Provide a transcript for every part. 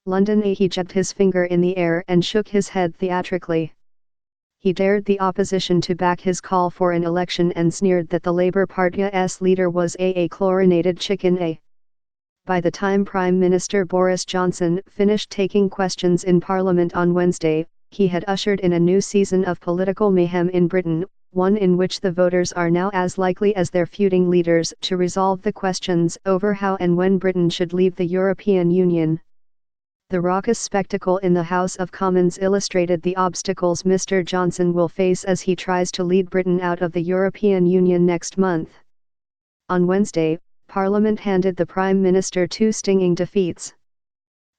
London. He jabbed his finger in the air and shook his head theatrically. He dared the opposition to back his call for an election and sneered that the Labour Party's leader was a chlorinated chicken. By the time Prime Minister Boris Johnson finished taking questions in Parliament on Wednesday, he had ushered in a new season of political mayhem in Britain, one in which the voters are now as likely as their feuding leaders to resolve the questions over how and when Britain should leave the European Union. The raucous spectacle in the House of Commons illustrated the obstacles Mr. Johnson will face as he tries to lead Britain out of the European Union next month. On Wednesday, Parliament handed the Prime Minister two stinging defeats.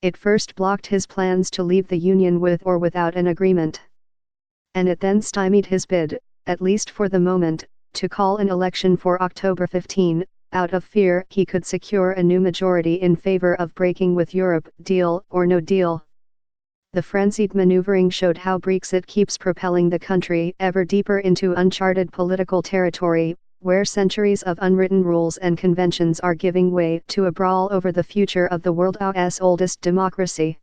It first blocked his plans to leave the Union with or without an agreement. And it then stymied his bid, at least for the moment, to call an election for October 15, out of fear he could secure a new majority in favor of breaking with Europe, deal or no deal. The frenzied maneuvering showed how Brexit keeps propelling the country ever deeper into uncharted political territory, where centuries of unwritten rules and conventions are giving way to a brawl over the future of the world's oldest democracy.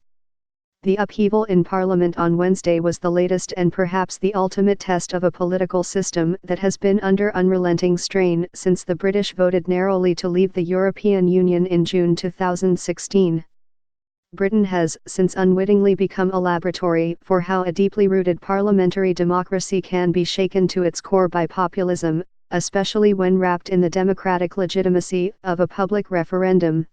The upheaval in Parliament on Wednesday was the latest and perhaps the ultimate test of a political system that has been under unrelenting strain since the British voted narrowly to leave the European Union in June 2016. Britain has since unwittingly become a laboratory for how a deeply rooted parliamentary democracy can be shaken to its core by populism, especially when wrapped in the democratic legitimacy of a public referendum.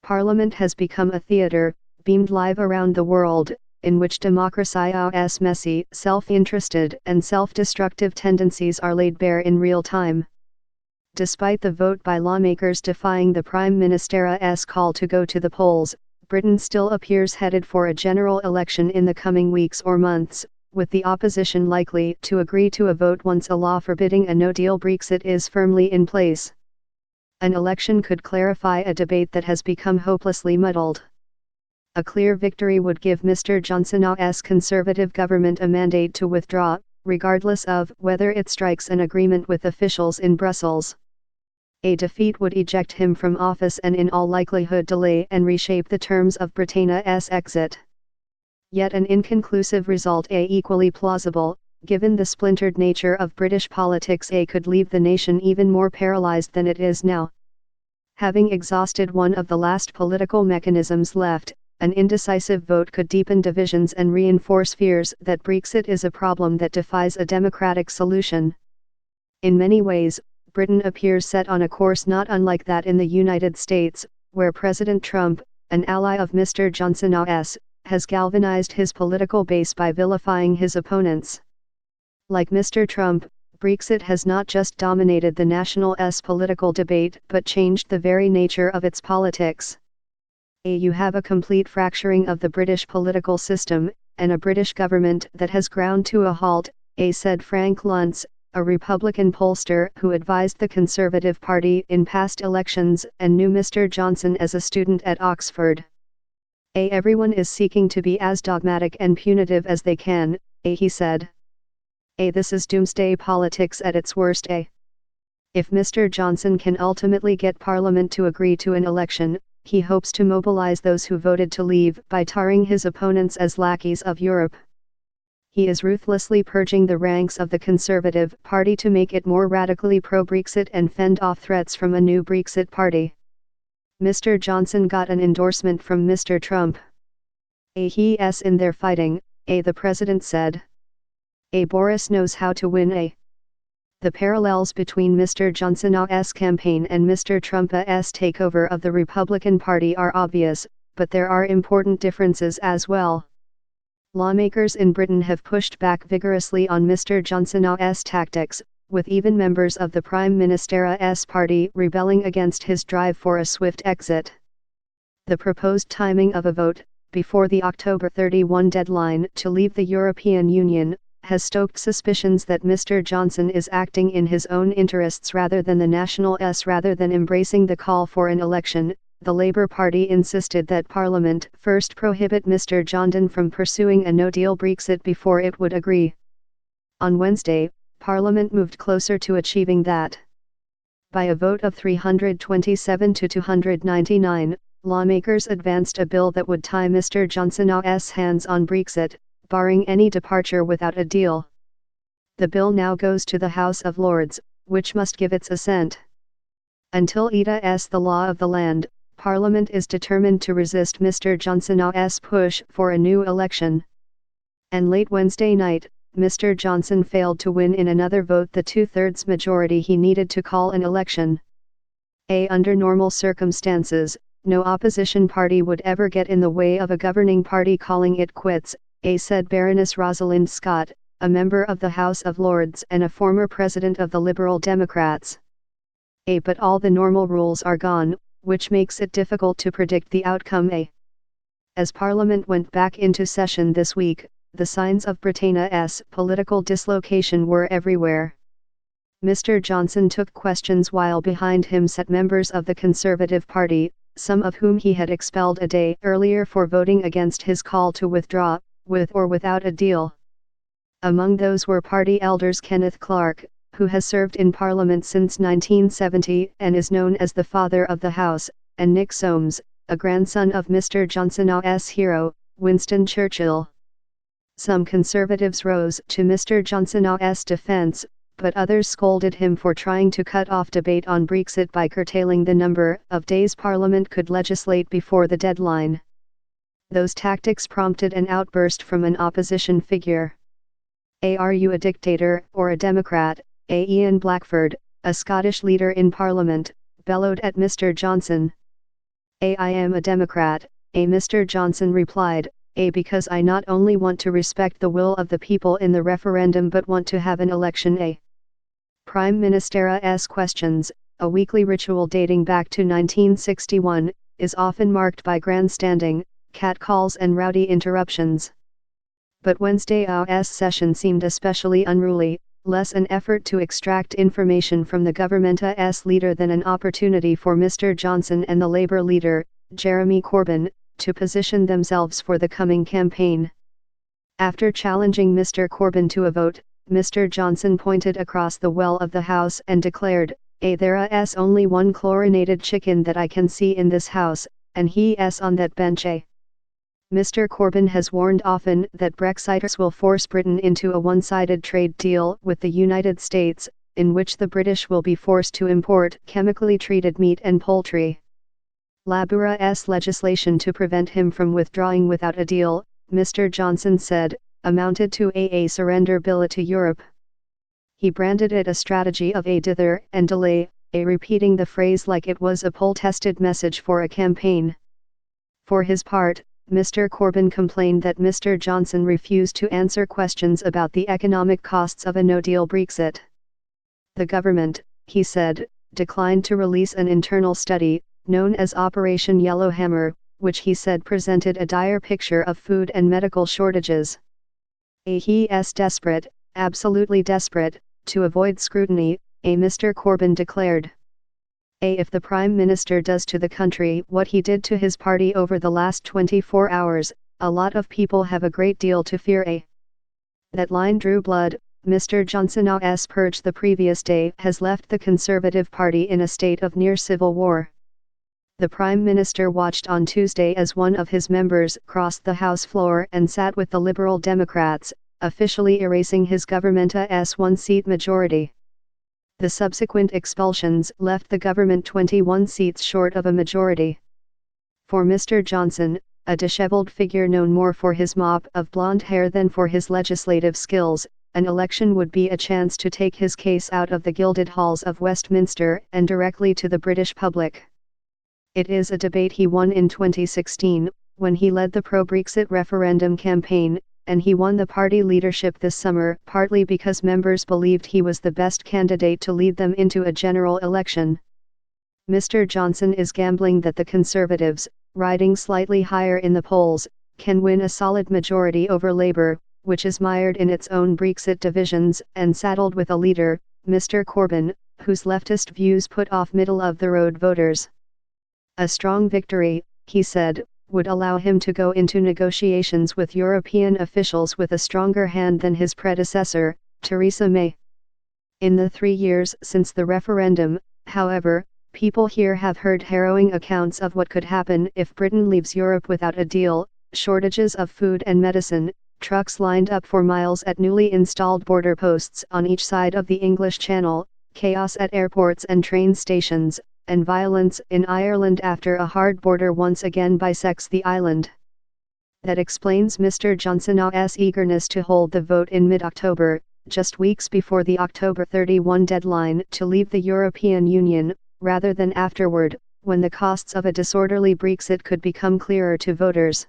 Parliament has become a theatre, beamed live around the world, in which democracy's messy, self-interested and self-destructive tendencies are laid bare in real time. Despite the vote by lawmakers defying the Prime Minister's call to go to the polls, Britain still appears headed for a general election in the coming weeks or months, with the opposition likely to agree to a vote once a law forbidding a no-deal Brexit is firmly in place. An election could clarify a debate that has become hopelessly muddled. A clear victory would give Mr. Johnson's Conservative government a mandate to withdraw, regardless of whether it strikes an agreement with officials in Brussels. A defeat would eject him from office and in all likelihood delay and reshape the terms of Britain's exit. Yet an inconclusive result, equally plausible, given the splintered nature of British politics, could leave the nation even more paralyzed than it is now. Having exhausted one of the last political mechanisms left, an indecisive vote could deepen divisions and reinforce fears that Brexit is a problem that defies a democratic solution. In many ways, Britain appears set on a course not unlike that in the United States, where President Trump, an ally of Mr. Johnson's, has galvanized his political base by vilifying his opponents. Like Mr. Trump, Brexit has not just dominated the national's political debate but changed the very nature of its politics. You have a complete fracturing of the British political system, and a British government that has ground to a halt, said Frank Luntz, a Republican pollster who advised the Conservative Party in past elections and knew Mr. Johnson as a student at Oxford. Everyone is seeking to be as dogmatic and punitive as they can, he said. This is doomsday politics at its worst. If Mr. Johnson can ultimately get Parliament to agree to an election, he hopes to mobilize those who voted to leave by tarring his opponents as lackeys of Europe. He is ruthlessly purging the ranks of the Conservative Party to make it more radically pro-Brexit and fend off threats from a new Brexit party. Mr. Johnson got an endorsement from Mr. Trump. He's in there fighting, the president said. Boris knows how to win. The parallels between Mr. Johnson's campaign and Mr. Trump's takeover of the Republican Party are obvious, but there are important differences as well. Lawmakers in Britain have pushed back vigorously on Mr. Johnson's tactics, with even members of the Prime Minister's party rebelling against his drive for a swift exit. The proposed timing of a vote, before the October 31 deadline to leave the European Union, has stoked suspicions that Mr. Johnson is acting in his own interests rather than the national's. Rather than embracing the call for an election, the Labour Party insisted that Parliament first prohibit Mr. Johnson from pursuing a no-deal Brexit before it would agree. On Wednesday, Parliament moved closer to achieving that. By a vote of 327 to 299, lawmakers advanced a bill that would tie Mr. Johnson's hands on Brexit, barring any departure without a deal. The bill now goes to the House of Lords, which must give its assent. Until it is the law of the land, Parliament is determined to resist Mr. Johnson's push for a new election. And late Wednesday night, Mr. Johnson failed to win in another vote the two-thirds majority he needed to call an election. Under normal circumstances, no opposition party would ever get in the way of a governing party calling it quits, said Baroness Rosalind Scott, a member of the House of Lords and a former president of the Liberal Democrats. But all the normal rules are gone, which makes it difficult to predict the outcome. As Parliament went back into session this week, the signs of Britain's political dislocation were everywhere. Mr. Johnson took questions while behind him sat members of the Conservative Party, some of whom he had expelled a day earlier for voting against his call to withdraw, with or without a deal. Among those were party elders Kenneth Clarke, who has served in Parliament since 1970 and is known as the father of the House, and Nick Soames, a grandson of Mr. Johnson's hero, Winston Churchill. Some Conservatives rose to Mr. Johnson's defense, but others scolded him for trying to cut off debate on Brexit by curtailing the number of days Parliament could legislate before the deadline. Those tactics prompted an outburst from an opposition figure. Are you a dictator or a Democrat? Ian Blackford, a Scottish leader in Parliament, bellowed at Mr. Johnson. I am a Democrat, Mr. Johnson replied, because I not only want to respect the will of the people in the referendum but want to have an election. Prime Minister's questions, a weekly ritual dating back to 1961, is often marked by grandstanding, catcalls and rowdy interruptions. But Wednesday's session seemed especially unruly, less an effort to extract information from the government's leader than an opportunity for Mr. Johnson and the Labour leader, Jeremy Corbyn, to position themselves for the coming campaign. After challenging Mr. Corbyn to a vote, Mr. Johnson pointed across the well of the House and declared, there is only one chlorinated chicken that I can see in this House, and he is on that bench. Mr. Corbyn has warned often that Brexiters will force Britain into a one-sided trade deal with the United States, in which the British will be forced to import chemically treated meat and poultry. Labour's legislation to prevent him from withdrawing without a deal, Mr. Johnson said, amounted to a surrender bill to Europe. He branded it a strategy of a dither and delay, repeating the phrase like it was a poll-tested message for a campaign. For his part, Mr. Corbyn complained that Mr. Johnson refused to answer questions about the economic costs of a no-deal Brexit. The government, he said, declined to release an internal study, known as Operation Yellowhammer, which he said presented a dire picture of food and medical shortages. He is desperate, absolutely desperate, to avoid scrutiny, Mr. Corbyn declared. If the Prime Minister does to the country what he did to his party over the last 24 hours, a lot of people have a great deal to fear. That line drew blood. Mr. Johnson's purge the previous day has left the Conservative Party in a state of near civil war. The Prime Minister watched on Tuesday as one of his members crossed the House floor and sat with the Liberal Democrats, officially erasing his government's one-seat majority. The subsequent expulsions left the government 21 seats short of a majority. For Mr. Johnson, a disheveled figure known more for his mop of blonde hair than for his legislative skills, an election would be a chance to take his case out of the gilded halls of Westminster and directly to the British public. It is a debate he won in 2016, when he led the pro-Brexit referendum campaign, and he won the party leadership this summer partly because members believed he was the best candidate to lead them into a general election. Mr. Johnson is gambling that the Conservatives, riding slightly higher in the polls, can win a solid majority over Labour, which is mired in its own Brexit divisions and saddled with a leader, Mr. Corbyn, whose leftist views put off middle-of-the-road voters. A strong victory, he said, would allow him to go into negotiations with European officials with a stronger hand than his predecessor, Theresa May. In the 3 years since the referendum, however, People here have heard harrowing accounts of what could happen if Britain leaves Europe without a deal, shortages of food and medicine, trucks lined up for miles at newly installed border posts on each side of the English Channel, chaos at airports and train stations, and violence in Ireland after a hard border once again bisects the island. That explains Mr. Johnson's eagerness to hold the vote in mid-October, just weeks before the October 31 deadline to leave the European Union, rather than afterward, when the costs of a disorderly Brexit could become clearer to voters.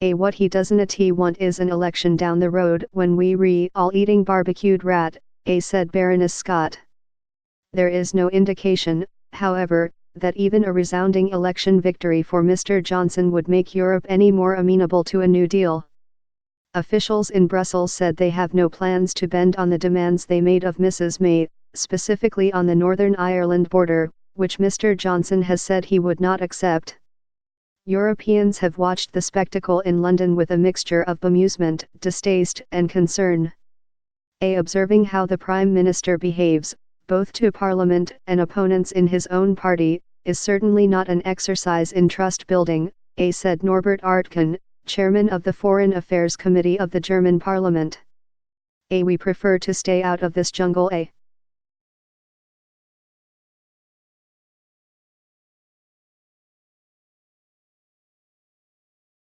What he doesn't want is an election down the road when we all eating barbecued rat, said Baroness Scott. There is no indication, however, that even a resounding election victory for Mr. Johnson would make Europe any more amenable to a New Deal. Officials in Brussels said they have no plans to bend on the demands they made of Mrs. May, specifically on the Northern Ireland border, which Mr. Johnson has said he would not accept. Europeans have watched the spectacle in London with a mixture of bemusement, distaste, and concern. Observing how the Prime Minister behaves, both to Parliament and opponents in his own party, is certainly not an exercise in trust building, said Norbert Artken, chairman of the Foreign Affairs Committee of the German Parliament. We prefer to stay out of this jungle.